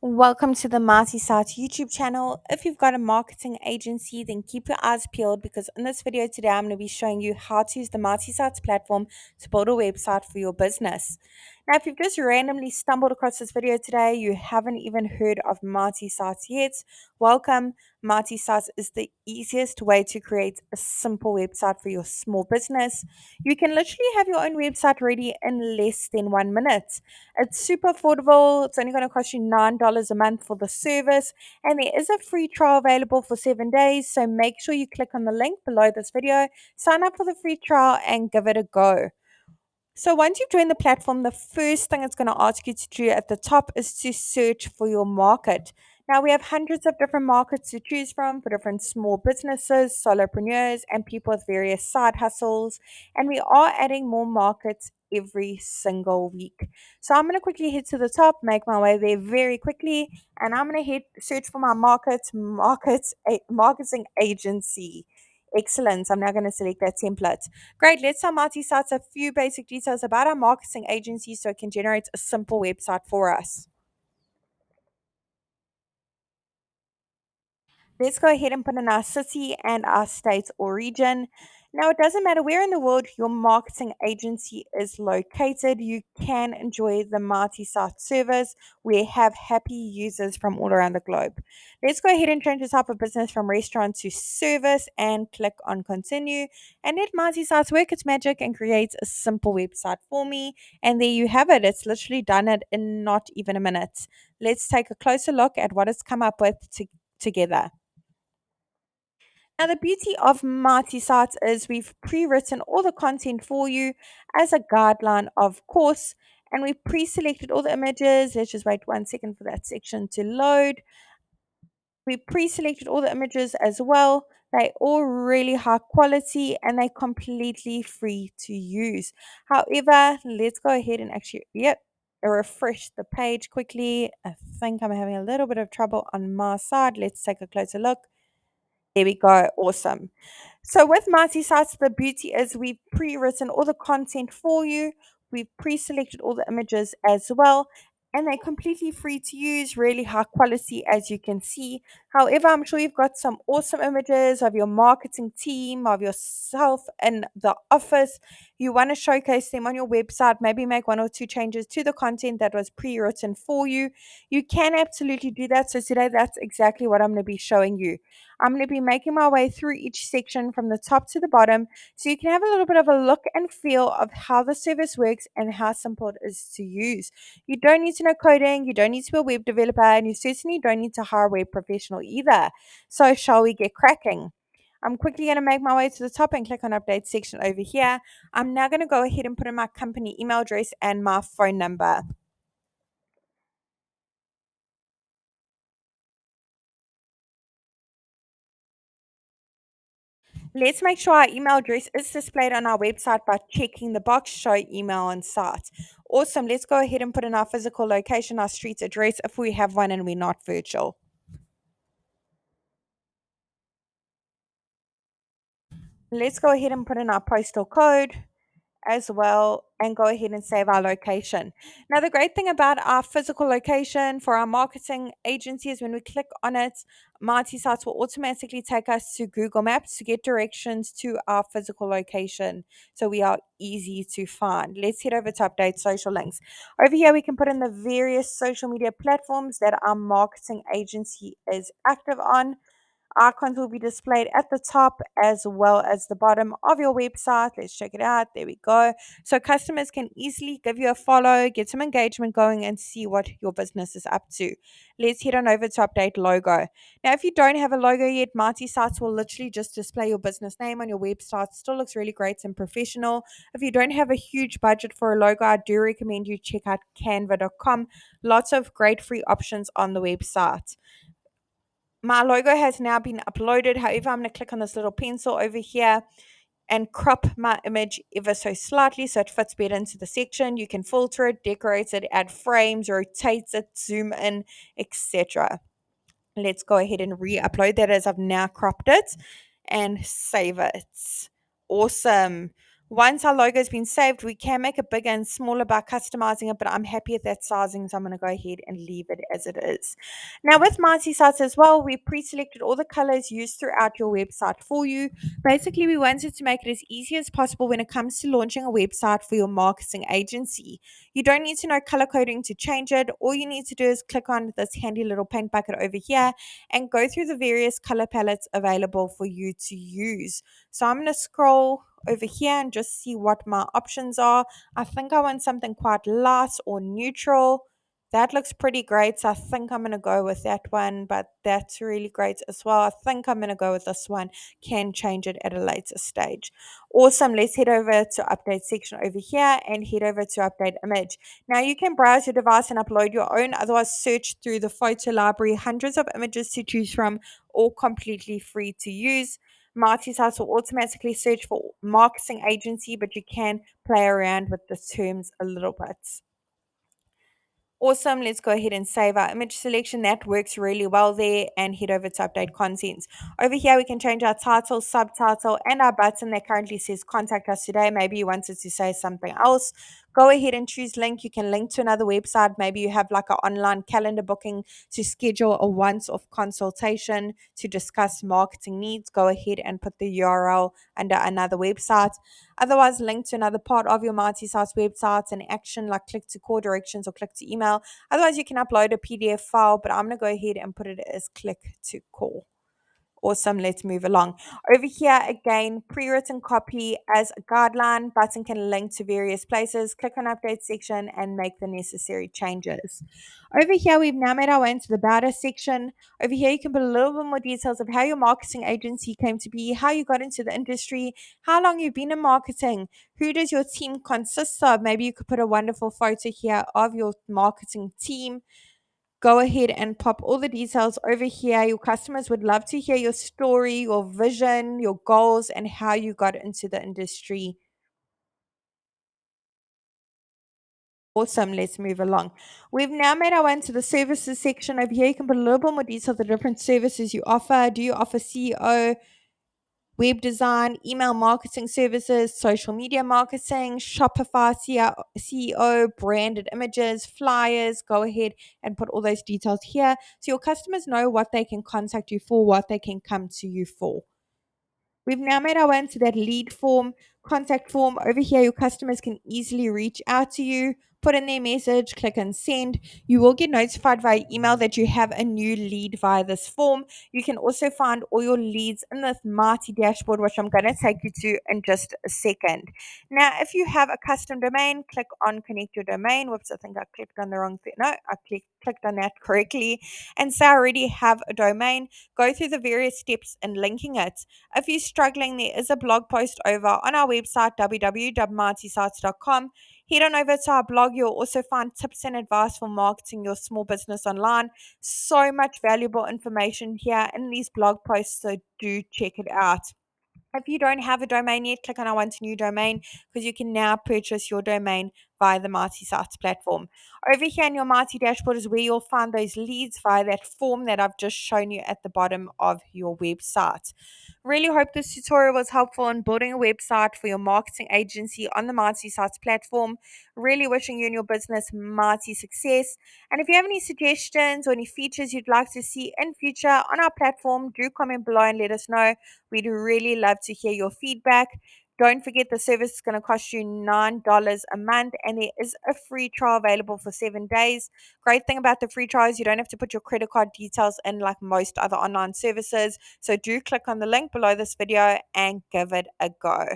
Welcome to the Marty Site YouTube channel. If you've got a marketing agency, then keep your eyes peeled because in this video today, I'm going to be showing you how to use the Marty Sites platform to build a website for your business. Now, if you've just randomly stumbled across this video today, you haven't even heard of Marty Sites yet, welcome. Marty Sites is the easiest way to create a simple website for your small business. You can literally have your own website ready in less than 1 minute. It's super affordable. It's only going to cost you $9 a month for the service. And there is a free trial available for 7 days. So make sure you click on the link below this video, sign up for the free trial, and give it a go. So once you've joined the platform, the first thing it's going to ask you to do at the top is to search for your market. Now we have hundreds of different markets to choose from for different small businesses, solopreneurs, and people with various side hustles. And we are adding more markets every single week. So I'm going to quickly head to the top, make my way there very quickly, and I'm going to hit search for my marketing agency. Excellent. I'm now going to select that template. Great. Let's tell Marty Sites a few basic details about our marketing agency so it can generate a simple website for us. Let's go ahead and put in our city and our state or region. Now, it doesn't matter where in the world your marketing agency is located, you can enjoy the multi-site service. We have happy users from all around the globe. Let's go ahead and change the type of business from restaurant to service and click on continue. And let multi-sites work its magic and create a simple website for me. And there you have it. It's literally done it in not even a minute. Let's take a closer look at what it's come up with together. Now, the beauty of Marty Sites is we've pre-written all the content for you as a guideline, of course, and we've pre-selected all the images. Let's just wait 1 second for that section to load. We pre-selected all the images as well. They all really high quality and they're completely free to use. However, let's go ahead and actually, refresh the page quickly. I think I'm having a little bit of trouble on my side. Let's take a closer look. There we go. Awesome. So with Mighty Sites, the beauty is we've pre-written all the content for you. We've pre-selected all the images as well. And they're completely free to use, really high quality as you can see. However, I'm sure you've got some awesome images of your marketing team, of yourself in the office. You want to showcase them on your website, maybe make 1 or 2 changes to the content that was pre-written for you. You can absolutely do that. So today, that's exactly what I'm going to be showing you. I'm going to be making my way through each section from the top to the bottom so you can have a little bit of a look and feel of how the service works and how simple it is to use. You don't need to know coding, you don't need to be a web developer, and you certainly don't need to hire a web professional either. So, shall we get cracking? I'm quickly going to make my way to the top and click on update section over here. I'm now going to go ahead and put in my company email address and my phone number. Let's make sure our email address is displayed on our website by checking the box show email on site. Awesome. Let's go ahead and put in our physical location, our street address if we have one and we're not virtual. Let's go ahead and put in our postal code as well and go ahead and save our location. Now, the great thing about our physical location for our marketing agency is when we click on it, Mighty Sites will automatically take us to Google Maps to get directions to our physical location. So we are easy to find. Let's head over to update social links. Over here, we can put in the various social media platforms that our marketing agency is active on. Icons will be displayed at the top as well as the bottom of your website. Let's check it out. There we go. So customers can easily give you a follow, get some engagement going, and see what your business is up to. Let's head on over to update logo. Now, if you don't have a logo yet, Mighty Sites will literally just display your business name on your website. Still looks really great and professional. If you don't have a huge budget for a logo, I do recommend you check out canva.com. Lots of great free options on the website. My logo has now been uploaded. However, I'm going to click on this little pencil over here and crop my image ever so slightly so it fits better into the section. You can filter it, decorate it, add frames, rotate it, zoom in, etc. Let's go ahead and re-upload that as I've now cropped it and save it. Awesome. Once our logo has been saved, we can make it bigger and smaller by customizing it, but I'm happy with that sizing, so I'm going to go ahead and leave it as it is. Now, with Mighty Sites as well, we pre-selected all the colors used throughout your website for you. Basically, we wanted to make it as easy as possible when it comes to launching a website for your marketing agency. You don't need to know color coding to change it. All you need to do is click on this handy little paint bucket over here and go through the various color palettes available for you to use. So I'm going to scroll over here and just see what my options are. I think I want something quite light or neutral. That looks pretty great. So I think I'm going to go with that one, but that's really great as well. I think I'm going to go with this one. Can change it at a later stage. Awesome. Let's head over to update section over here and head over to update image. Now you can browse your device and upload your own, otherwise search through the photo library, hundreds of images to choose from, all completely free to use. Multisites will automatically search for marketing agency, but you can play around with the terms a little bit. Awesome. Let's go ahead and save our image selection. That works really well there, and head over to update contents. Over here, we can change our title, subtitle, and our button that currently says contact us today. Maybe you wanted to say something else. Go ahead and choose link. You can link to another website. Maybe you have like an online calendar booking to schedule a once-off consultation to discuss marketing needs. Go ahead and put the URL under another website. Otherwise, link to another part of your multi-site website, an action like click to call directions or click to email. Otherwise, you can upload a PDF file, but I'm going to go ahead and put it as click to call. Awesome. Let's move along. Over here, again, pre-written copy as a guideline. Button can link to various places. Click on update section and make the necessary changes. Over here, we've now made our way into the about us section. Over here, you can put a little bit more details of how your marketing agency came to be, how you got into the industry, how long you've been in marketing, who does your team consist of. Maybe you could put a wonderful photo here of your marketing team. Go ahead and pop all the details over here. Your customers would love to hear your story, your vision, your goals, and how you got into the industry. Awesome. Let's move along. We've now made our way into the services section. Over here, you can put a little bit more detail of the different services you offer. Do you offer CEO, web design, email marketing services, social media marketing, Shopify CEO, branded images, flyers? Go ahead and put all those details here so your customers know what they can contact you for, what they can come to you for. We've now made our way into that lead form, contact form. Over here, your customers can easily reach out to you, put in their message, click and send. You will get notified via email that you have a new lead via this form. You can also find all your leads in this mighty dashboard, which I'm going to take you to in just a second. Now, if you have a custom domain, click on connect your domain. Whoops, I think I clicked on the wrong thing. No, I clicked on that correctly. And so I already have a domain. Go through the various steps in linking it. If you're struggling, there is a blog post over on our website, www.martysites.com. Head on over to our blog. You'll also find tips and advice for marketing your small business online. So much valuable information here in these blog posts, so do check it out. If you don't have a domain yet, click on I want a new domain because you can now purchase your domain via the Mighty Sites platform. Over here in your Mighty dashboard is where you'll find those leads via that form that I've just shown you at the bottom of your website. Really hope this tutorial was helpful in building a website for your marketing agency on the Mighty Sites platform. Really wishing you and your business mighty success. And if you have any suggestions or any features you'd like to see in future on our platform, do comment below and let us know. We'd really love to hear your feedback. Don't forget the service is going to cost you $9 a month, and there is a free trial available for 7 days. Great thing about the free trial is you don't have to put your credit card details in like most other online services. So do click on the link below this video and give it a go.